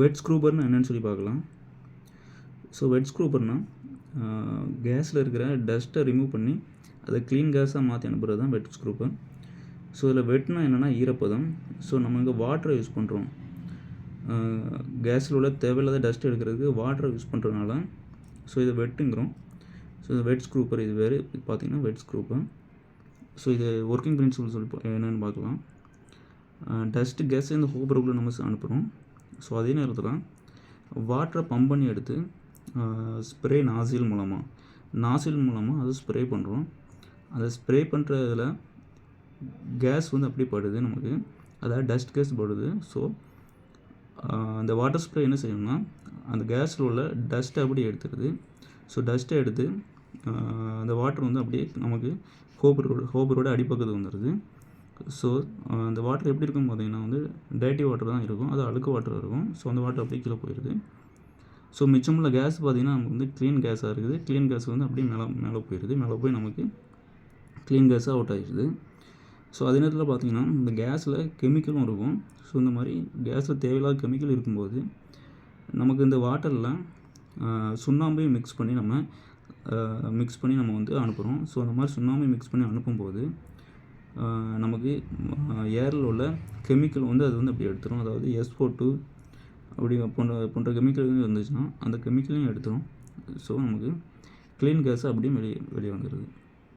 வெட் ஸ்க்ரூபர்னு என்னென்னு சொல்லி பார்க்கலாம். ஸோ வெட் ஸ்க்ரூபர்னால் கேஸில் இருக்கிற டஸ்ட்டை ரிமூவ் பண்ணி அதை க்ளீன் கேஸாக மாற்றி அனுப்புகிறது தான் வெட் ஸ்க்ரூபர். ஸோ இதில் வெட்னா என்னென்னா ஈரப்பதம். ஸோ நம்ம இங்கே வாட்டரை யூஸ் பண்ணுறோம். கேஸில் உள்ள தேவையில்லாத டஸ்ட் எடுக்கிறதுக்கு வாட்டரை யூஸ் பண்ணுறதுனால ஸோ இதை வெட்டுங்கிறோம். ஸோ இது வெட் ஸ்க்ரூப்பர். இது வேறு இது பார்த்திங்கன்னா வெட் ஸ்க்ரூப்பர். ஸோ இது ஒர்க்கிங் பிரின்சிபல் சொல்லி என்னென்னு பார்க்கலாம். டஸ்ட்டு கேஸ் இந்த ஹோபருக்குள்ளே நம்ம அனுப்புகிறோம். ஸோ அதே நேரத்தில் வாட்டரை பம்ப் பண்ணி எடுத்து ஸ்ப்ரே நாசில் மூலமாக அதை ஸ்ப்ரே பண்ணுறோம். அதை ஸ்ப்ரே பண்ணுறதுல கேஸ் வந்து அப்படி படுது நமக்கு, அதாவது டஸ்ட் கேஸ் படுது. ஸோ அந்த வாட்டர் ஸ்ப்ரே என்ன செய்யணும்னா அந்த கேஸில் உள்ள டஸ்ட்டை அப்படியே எடுத்துடுது. ஸோ டஸ்ட்டை எடுத்து அந்த வாட்டர் வந்து அப்படியே நமக்கு ஹோபரோட அடிப்பக்கத்துக்கு வந்துடுது. ஸோ அந்த வாட்டர் எப்படி இருக்குன்னு பார்த்தீங்கன்னா வந்து டேர்ட்டி வாட்டர் தான் இருக்கும், அது அழுக்கு வாட்டர் இருக்கும். ஸோ அந்த வாட்டர் அப்படியே கீழே போயிடுது. ஸோ மிச்சமுள்ள கேஸ் பார்த்திங்கன்னா நமக்கு வந்து க்ளீன் கேஸாக இருக்குது. க்ளீன் கேஸ் வந்து அப்படியே மேலே போயிடுது. மேலே போய் நமக்கு க்ளீன் கேஸாக அவுட் ஆகிடுது. ஸோ அதே நேரத்தில் பார்த்திங்கன்னா இந்த கேஸில் கெமிக்கலும் இருக்கும். ஸோ இந்த மாதிரி கேஸில் தேவையில்லாத கெமிக்கல் இருக்கும்போது நமக்கு இந்த வாட்டரில் சுண்ணாம்பையும் மிக்ஸ் பண்ணி நம்ம வந்து அனுப்புகிறோம். ஸோ அந்த மாதிரி சுண்ணாம்பை மிக்ஸ் பண்ணி அனுப்பும்போது நமக்கு ஏரில் உள்ள கெமிக்கல் வந்து அது வந்து அப்படி எடுத்துரும். அதாவது SO2 அப்படி போன்ற கெமிக்கல் இருந்துச்சுன்னா அந்த கெமிக்கலையும் எடுத்துரும். ஸோ நமக்கு க்ளீன் கேஸ் அப்படியே வெளியே வந்துடுது.